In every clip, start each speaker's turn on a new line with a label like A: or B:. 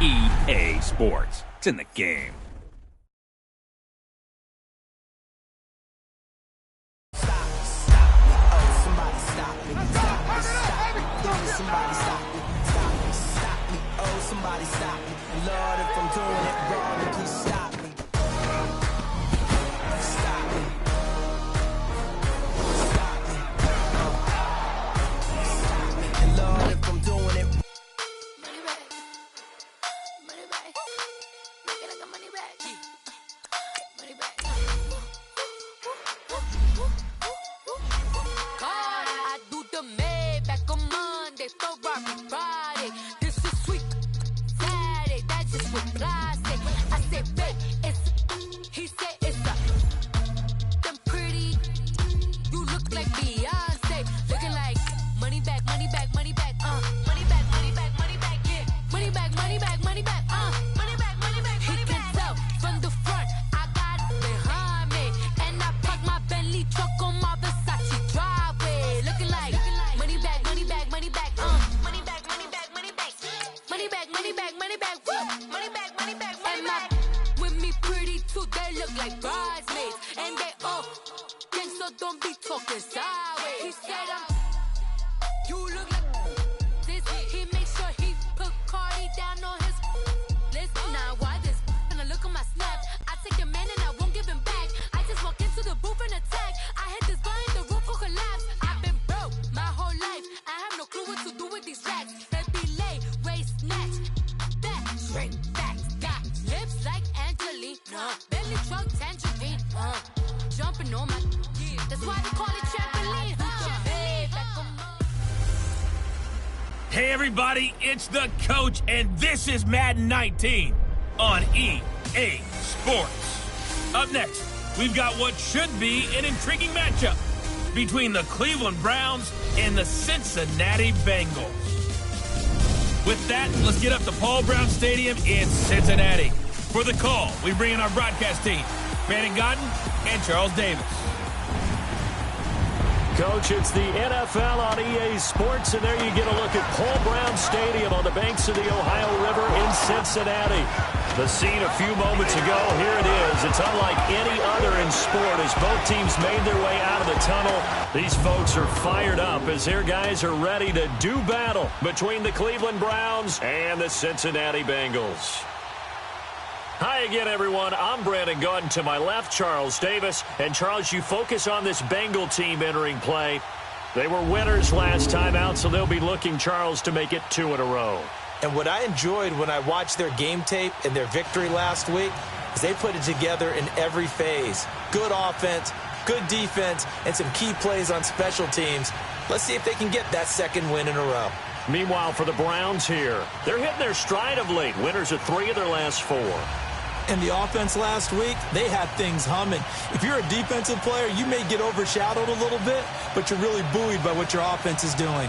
A: EA Sports. It's in the game.
B: Somebody stop me. Lord, if I'm doing it wrong, please stop me. Stop me. Stop me. Stop me. And Lord, if I'm doing it.
C: Money back. Money back. Make it like a money back. Money back. God, I do the Maybach on Monday, Ferrari Friday. This is sweet. Saturday, that's just what I say. I say, babe, it's. He said it's a. Them pretty. You look like Beyonce. Looking like money back, money back, money back, money back, money back, money back, yeah. Money back, money back, money back, money back, money back, money back. He can tell from the front, I got it behind me. And I park my Bentley truck on my Versace driveway. Looking like money back, money back, money back, money back, money back, money back. Money back, money back, money back, woo. Money back, money back, money back. With me pretty too, they look like bridesmaids. And they all gang, so don't be talking sideways. He said you look like this. He make sure he put Cardi down on his list. Now why this? When I look at my snap, I take the man and I won't give him back. I just walk into the booth and attack. I hit this button, the roof will collapse. I've been broke my whole life. I have no clue what to do with these racks. Baby lay, waist snatch, back, straight back. Got lips like Angelina, belly truck tangerine. Jumping on my, that's why they call it trampoline. Back on my.
A: Hey everybody, it's the coach, and this is Madden 19 on EA Sports. Up next, we've got what should be an intriguing matchup between the Cleveland Browns and the Cincinnati Bengals. With that, let's get up to Paul Brown Stadium in Cincinnati. For the call, we bring in our broadcast team, Brandon Godden and Charles Davis.
D: Coach, it's the NFL on EA Sports, and there you get a look at Paul Brown Stadium on the banks of the Ohio River in Cincinnati. The scene a few moments ago, here it is. It's unlike any other in sport as both teams made their way out of the tunnel. These folks are fired up as their guys are ready to do battle between the Cleveland Browns and the Cincinnati Bengals. Hi again, everyone. I'm Brandon Godden. To my left, Charles Davis. And, Charles, you focus on this Bengal team entering play. They were winners last time out, so they'll be looking, Charles, to make it 2 in a row.
E: And what I enjoyed when I watched their game tape and their victory last week is they put it together in every phase. Good offense, good defense, and some key plays on special teams. Let's see if they can get that second win in a row.
D: Meanwhile, for the Browns here, they're hitting their stride of late. Winners of 3 of their last 4.
E: And the offense last week, they had things humming. If you're a defensive player, you may get overshadowed a little bit, but you're really buoyed by what your offense is doing.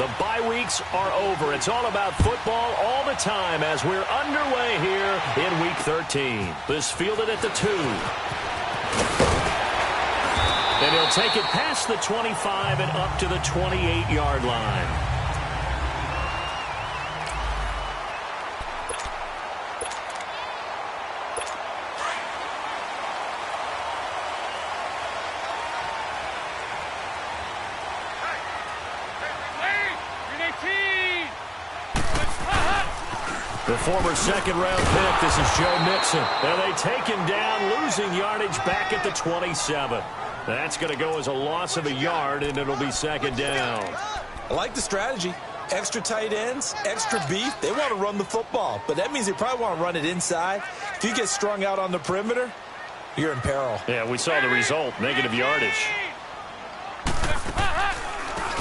D: The bye weeks are over. It's all about football all the time as we're underway here in Week 13. This fielded at the 2. And he'll take it past the 25 and up to the 28-yard line. The former second-round pick, this is Joe Mixon. And they take him down, losing yardage back at the 27. That's going to go as a loss of a yard, and it'll be second down.
E: I like the strategy. Extra tight ends, extra beef. They want to run the football, but that means they probably want to run it inside. If you get strung out on the perimeter, you're in peril.
D: Yeah, we saw the result, negative yardage.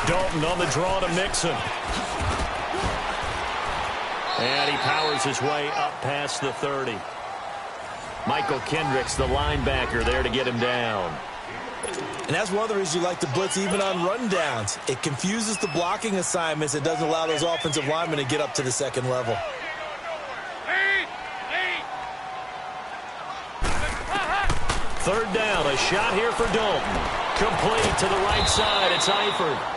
D: Dalton on the draw to Mixon. And he powers his way up past the 30. Michael Kendricks, the linebacker, there to get him down.
E: And that's one of the reasons you like to blitz even on rundowns. It confuses the blocking assignments and doesn't allow those offensive linemen to get up to the second level.
D: Third down, a shot here for Dalton. Complete to the right side, it's Eifert.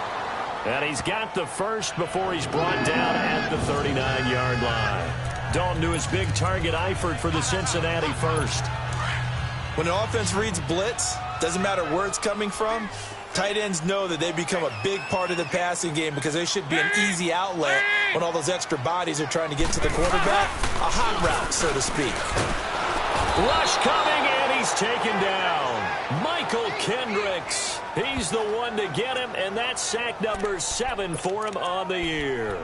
D: And he's got the first before he's brought down at the 39-yard line. Dalton to his big target, Eifert, for the Cincinnati first.
E: When an offense reads blitz, doesn't matter where it's coming from, tight ends know that they become a big part of the passing game because they should be an easy outlet when all those extra bodies are trying to get to the quarterback. A hot route, so to speak.
D: Rush coming, and he's taken down. Michael Kendricks. He's the one to get him, and that's sack number 7 for him on the year.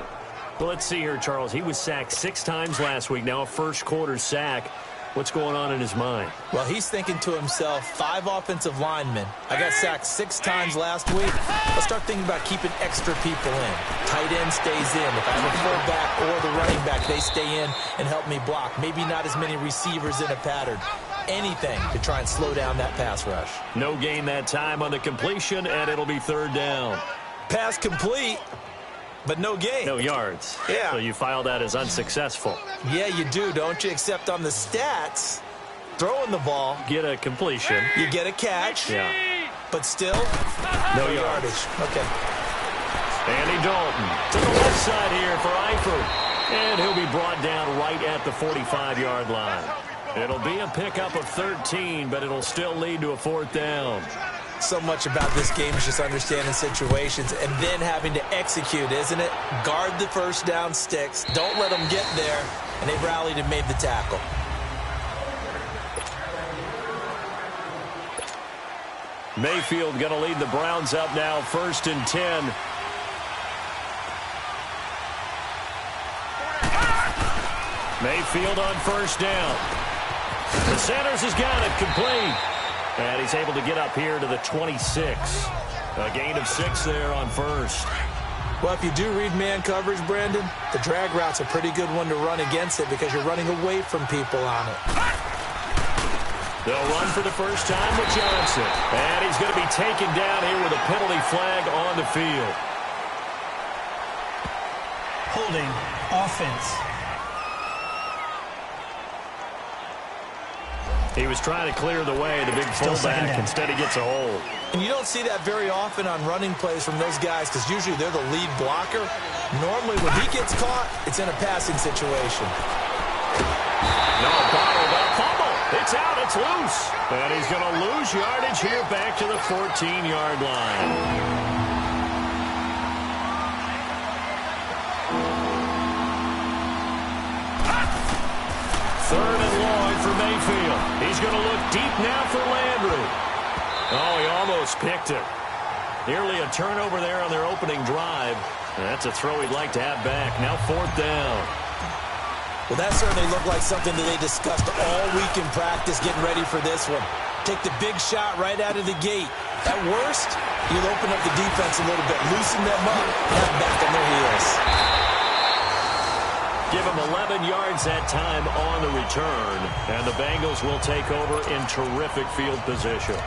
D: Well, let's see here, Charles. He was sacked 6 times last week. Now a first-quarter sack. What's going on in his mind?
E: Well, he's thinking to himself, 5 offensive linemen. I got sacked 6 times last week. Let's start thinking about keeping extra people in. Tight end stays in. If I have a fullback or the running back, they stay in and help me block. Maybe not as many receivers in a pattern. Anything to try and slow down that pass rush.
D: No gain that time on the completion, and it'll be third down.
E: Pass complete, but no gain.
D: No yards.
E: Yeah.
D: So you file that as unsuccessful.
E: Yeah, you do, don't you? Except on the stats, throwing the ball.
D: Get a completion.
E: You get a catch.
D: Yeah.
E: But still,
D: no yardage.
E: Okay.
D: Andy Dalton to the left side here for Eifert. And he'll be brought down right at the 45-yard line. It'll be a pickup of 13, but it'll still lead to a fourth down.
E: So much about this game is just understanding situations and then having to execute, isn't it? Guard the first down sticks. Don't let them get there. And they rallied and made the tackle.
D: Mayfield going to lead the Browns up now, 1st and 10. Mayfield on first down. The Sanders has got it complete. And he's able to get up here to the 26. A gain of 6 there on first.
E: Well, if you do read man coverage, Brandon, the drag route's a pretty good one to run against it because you're running away from people on it.
D: They'll run for the first time with Johnson. And he's going to be taken down here with a penalty flag on the field.
F: Holding offense.
D: He was trying to clear the way, the big fullback. Instead, he gets a hold.
E: And you don't see that very often on running plays from those guys because usually they're the lead blocker. Normally, when he gets caught, it's in a passing situation.
D: No, bottled up fumble. It's out. It's loose. And he's going to lose yardage here back to the 14-yard line. Third and long for Mayfield. He's going to look deep now for Landry. Oh, he almost picked it. Nearly a turnover there on their opening drive. That's a throw he'd like to have back. Now 4th down.
E: Well, that certainly looked like something that they discussed all week in practice getting ready for this one. Take the big shot right out of the gate. At worst, you'll open up the defense a little bit, loosen them up, and have them back on their heels.
D: Give him 11 yards that time on the return. And the Bengals will take over in terrific field position.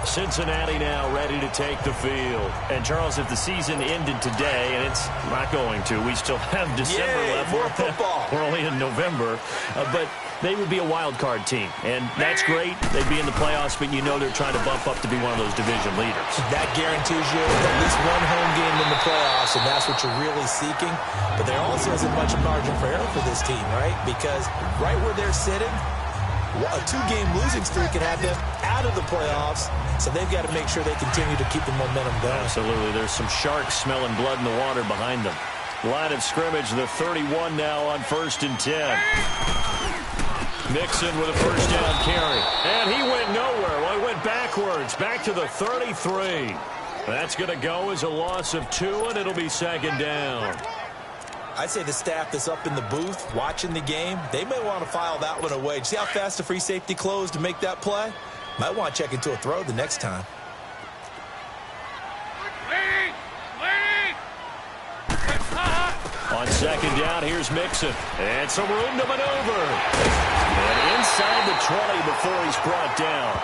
D: Cincinnati now ready to take the field.
G: And, Charles, if the season ended today, and it's not going to, we still have December left.
E: More football.
G: We're only in November. But they would be a wild card team. And that's great. They'd be in the playoffs, but you know they're trying to bump up to be one of those division leaders.
E: That guarantees you at least one home game in the playoffs, and that's what you're really seeking. But there also isn't much margin for error for this team, right? Because right where they're sitting, a 2-game losing streak can have them out of the playoffs, so they've got to make sure they continue to keep the momentum going.
G: Absolutely. There's some sharks smelling blood in the water behind them.
D: Line of scrimmage, the 31 now on 1st and 10. Mixon with a first down carry. And he went nowhere. Well, he went backwards, back to the 33. That's going to go as a loss of 2, and it'll be 2nd down.
E: I'd say the staff that's up in the booth watching the game, they may want to file that one away. See how fast the free safety closed to make that play? Might want to check into a throw the next time.
D: On 2nd down, here's Mixon. And some room to maneuver. And inside the 20 before he's brought down.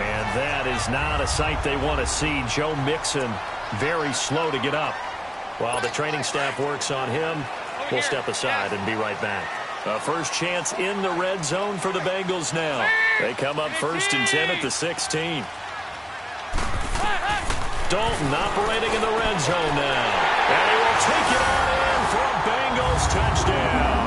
D: And that is not a sight they want to see. Joe Mixon very slow to get up. While the training staff works on him, we'll step aside and be right back. A first chance in the red zone for the Bengals now. They come up 1st and 10 at the 16. Dalton operating in the red zone now. And he will take it on in for a Bengals touchdown.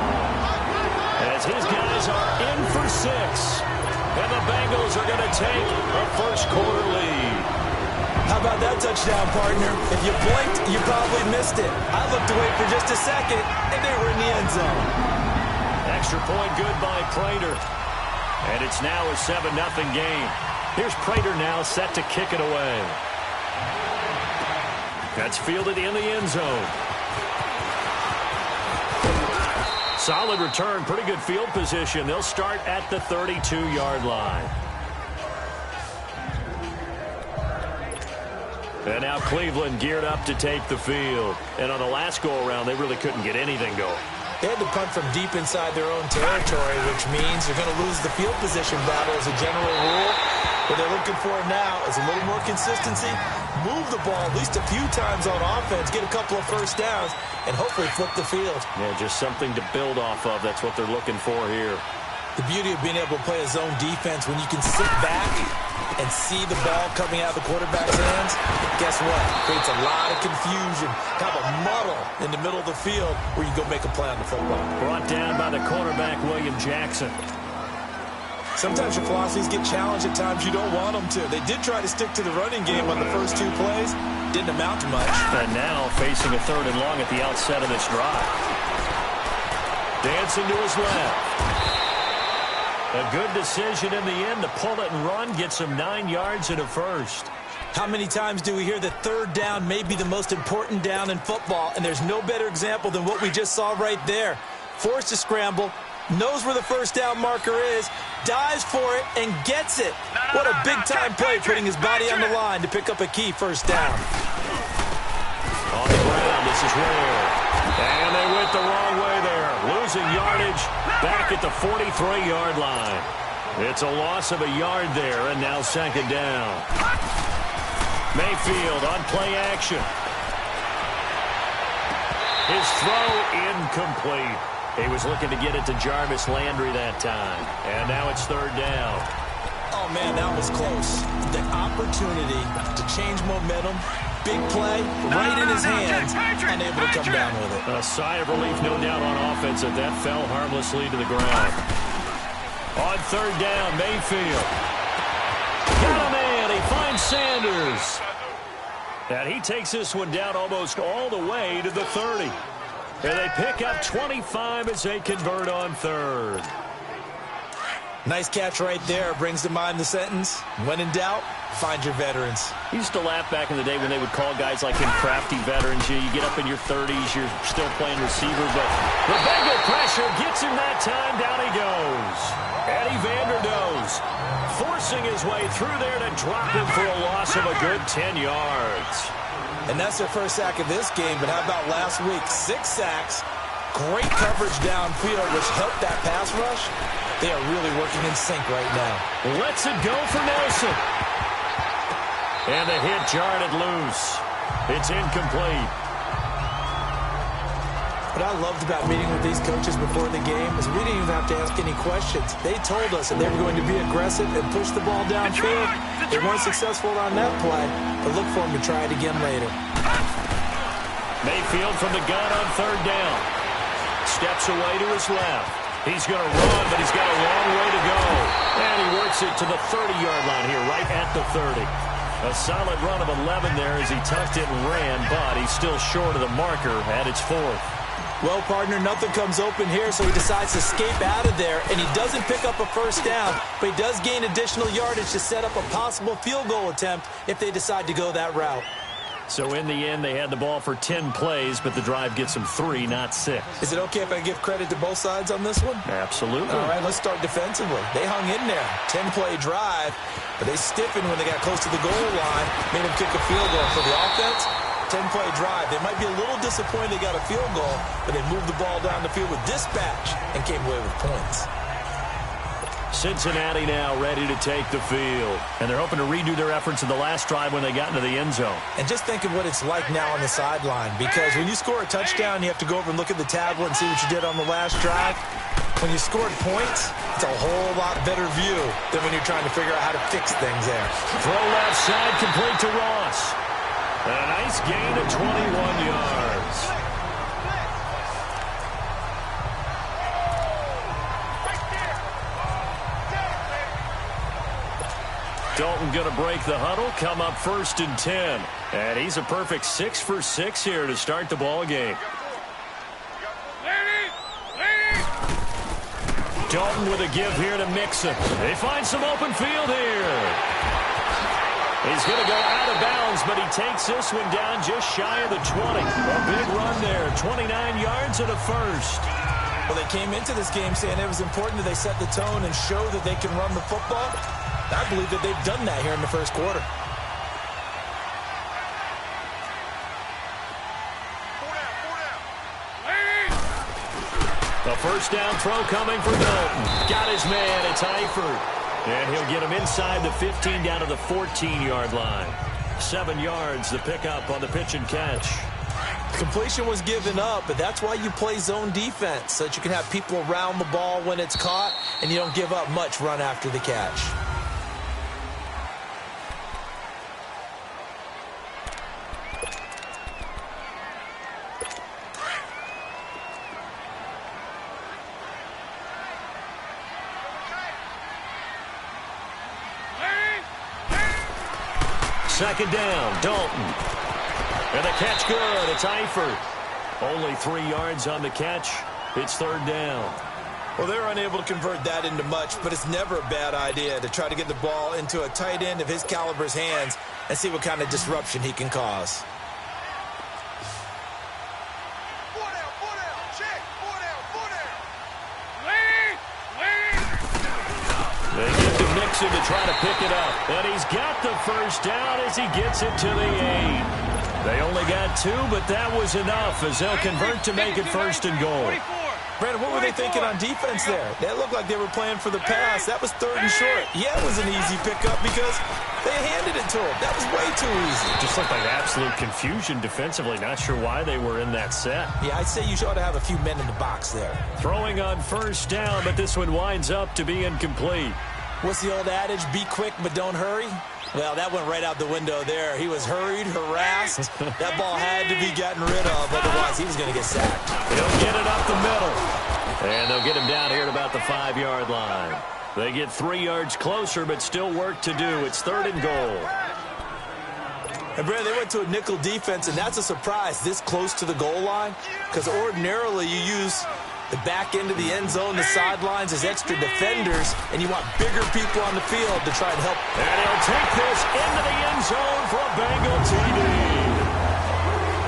D: As his guys are in for 6. And the Bengals are going to take a first-quarter lead.
E: How about that touchdown, partner? If you blinked, you probably missed it. I looked away for just a second, and they were in the end zone.
D: Extra point good by Prater. And it's now a 7-0 game. Here's Prater now set to kick it away. That's fielded in the end zone. Solid return, pretty good field position. They'll start at the 32-yard line. And now Cleveland geared up to take the field. And on the last go-around, they really couldn't get anything going.
E: They had to punt from deep inside their own territory, which means they're going to lose the field position battle as a general rule. What they're looking for now is a little more consistency, move the ball at least a few times on offense, get a couple of first downs, and hopefully flip the field.
D: Yeah, just something to build off of. That's what they're looking for here.
E: The beauty of being able to play a zone defense when you can sit back and see the ball coming out of the quarterback's hands, guess what? Creates a lot of confusion, kind of a muddle in the middle of the field where you go make a play on the football.
D: Brought down by the cornerback, William Jackson.
E: Sometimes your philosophies get challenged at times you don't want them to. They did try to stick to the running game on the first 2 plays. Didn't amount to much.
D: And now facing a 3rd and long at the outset of this drive. Dancing to his left. A good decision in the end to pull it and run, gets him 9 yards and a first.
E: How many times do we hear that 3rd down may be the most important down in football, and there's no better example than what we just saw right there. Forced to scramble, knows where the first down marker is, dives for it, and gets it. What a big-time play, putting his body on the line to pick up a key first down.
D: On the ground, this is rare. And they went the wrong way there. Losing yardage back at the 43-yard line. It's a loss of a yard there, and now 2nd down. Mayfield on play action. His throw incomplete. He was looking to get it to Jarvis Landry that time. And now it's 3rd down.
E: Oh, man, that was close. The opportunity to change momentum, big play, right in his hands, unable to come down with it.
D: A sigh of relief, no doubt, on offense, that fell harmlessly to the ground. On 3rd down, Mayfield. Got a man. He finds Sanders. And he takes this one down almost all the way to the 30. And they pick up 25 as they convert on 3rd.
E: Nice catch right there. Brings to mind the sentence, when in doubt, find your veterans.
D: I used to laugh back in the day when they would call guys like him crafty veterans. You get up in your 30s, you're still playing receiver, but the Bengal pressure gets him that time. Down he goes. Eddie Vanderdoes forcing his way through there to drop him for a loss of a good 10 yards.
E: And that's their first sack of this game, but how about last week? 6 sacks, great coverage downfield, which helped that pass rush. They are really working in sync right now.
D: Lets it go for Nelson. And the hit jarred it loose. It's incomplete.
E: What I loved about meeting with these coaches before the game is we didn't even have to ask any questions. They told us that they were going to be aggressive and push the ball downfield. They weren't successful on that play, but look for them to try it again later.
D: Mayfield from the gun on third down. Steps away to his left. He's going to run, but he's got a long way to go. And he works it to the 30-yard line here, right at the 30. A solid run of 11 there as he tucked it and ran, but he's still short of the marker at its 4th.
E: Well, partner, nothing comes open here, so he decides to escape out of there, and he doesn't pick up a first down, but he does gain additional yardage to set up a possible field goal attempt if they decide to go that route.
D: So in the end, they had the ball for 10 plays, but the drive gets them 3, not 6.
E: Is it okay if I give credit to both sides on this one?
D: Absolutely.
E: All right, let's start defensively. They hung in there. 10-play drive, but they stiffened when they got close to the goal line, made them kick a field goal. For the offense, 10-play drive. They might be a little disappointed they got a field goal, but they moved the ball down the field with dispatch and came away with points.
D: Cincinnati now ready to take the field. And they're hoping to redo their efforts in the last drive when they got into the end zone.
E: And just think of what it's like now on the sideline, because when you score a touchdown, you have to go over and look at the tablet and see what you did on the last drive. When you scored points, it's a whole lot better view than when you're trying to figure out how to fix things there.
D: Throw left side, complete to Ross. A nice gain of 21 yards. Dalton going to break the huddle, come up 1st and 10. And he's a perfect 6 for 6 here to start the ball game. Dalton with a give here to Mixon. They find some open field here. He's going to go out of bounds, but he takes this one down just shy of the 20. A big run there, 29 yards and a first.
E: Well, they came into this game saying it was important that they set the tone and show that they can run the football. I believe that they've done that here in the first quarter.
D: A first down throw coming for Dalton. Got his man, it's Eifert. And he'll get him inside the 15 down to the 14-yard line. 7 yards, the pickup on the pitch and catch.
E: Completion was given up, but that's why you play zone defense, so that you can have people around the ball when it's caught, and you don't give up much run after the catch.
D: Second down, Dalton. And the catch good. It's Eifert. Only 3 yards on the catch. It's third down.
E: Well, they're unable to convert that into much, but it's never a bad idea to try to get the ball into a tight end of his caliber's hands and see what kind of disruption he can cause.
D: They get to Mixon to try to pick it up. And he's got the first down as he gets it to the 8. They only got 2, but that was enough as they'll convert to make it 1st and goal.
E: Brandon, what were they thinking on defense there? That looked like they were playing for the pass. That was 3rd and short. Yeah, it was an easy pickup because they handed it to him. That was way too easy.
D: Just looked like absolute confusion defensively. Not sure why they were in that set.
E: Yeah, I'd say you ought to have a few men in the box there.
D: Throwing on first down, but this one winds up to be incomplete.
E: What's the old adage? Be quick, but don't hurry. Well, that went right out the window there. He was hurried, harassed. That ball had to be gotten rid of, otherwise he was going to get sacked.
D: He'll get it up the middle. And they'll get him down here at about the 5-yard line. They get 3 yards closer, but still work to do. It's 3rd and goal.
E: And, Brad, they went to a nickel defense, and that's a surprise this close to the goal line, because ordinarily you use the back end of the end zone, the sidelines as extra defenders, and you want bigger people on the field to try and help.
D: And he'll take this into the end zone for a Bengal TD.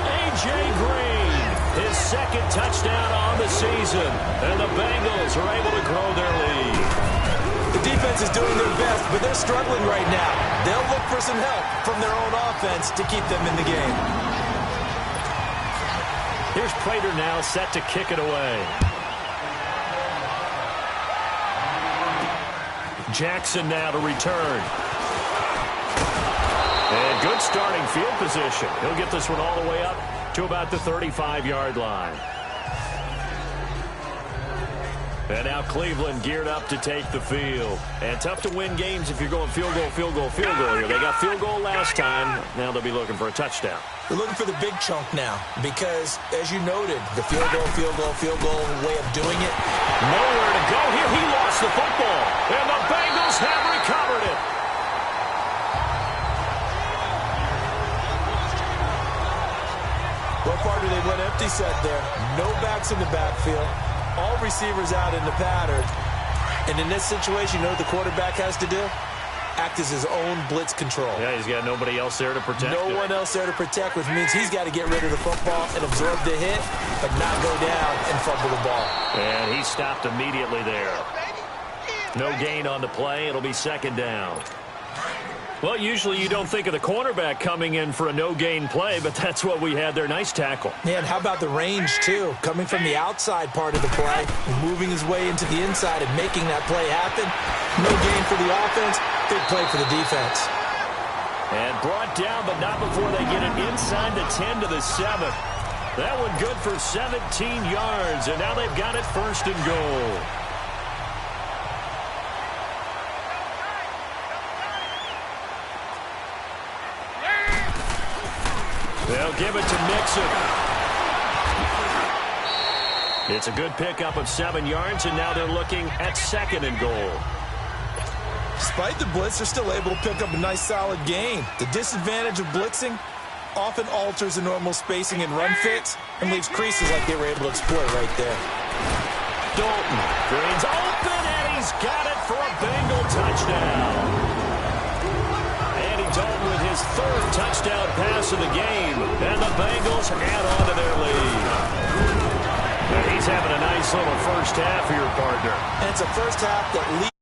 D: A.J. Green, his 2nd touchdown on the season, and the Bengals are able to grow their lead.
E: The defense is doing their best, but they're struggling right now. They'll look for some help from their own offense to keep them in the game.
D: Here's Prater now set to kick it away. Jackson now to return. And good starting field position. He'll get this one all the way up to about the 35-yard line. And now Cleveland geared up to take the field. And tough to win games if you're going field goal here. They got field goal last time. Now they'll be looking for a touchdown.
E: They're looking for the big chunk now because, as you noted, the field goal way of doing it.
D: Nowhere to go here. He lost the football. And the Bengals have recovered it.
E: What part do they went empty set there? No backs in the backfield. All receivers out in the pattern. And in this situation, you know what the quarterback has to do? Act as his own blitz control.
D: Yeah, he's got nobody else there to protect.
E: No one else there to protect, which means he's got to get rid of the football and absorb the hit, but not go down and fumble the ball. And
D: he stopped immediately there. No gain on the play. It'll be second down. Well, usually you don't think of the cornerback coming in for a no-gain play, but that's what we had there. Nice tackle.
E: Man, how about the range, too? Coming from the outside part of the play, moving his way into the inside and making that play happen. No gain for the offense, big play for the defense.
D: And brought down, but not before they get it inside the 10 to the 7. That one good for 17 yards, and now they've got it first and goal. They'll give it to Mixon. It's a good pickup of 7 yards, and now they're looking at second and goal.
E: Despite the blitz, they're still able to pick up a nice, solid gain. The disadvantage of blitzing often alters the normal spacing and run fits and leaves creases like they were able to exploit right there.
D: Dalton drains open, and he's got it for a Bengal touchdown. Dalton with his third touchdown pass of the game, and the Bengals add on to their lead. And he's having a nice little first half here, partner.
E: And it's a first half that leads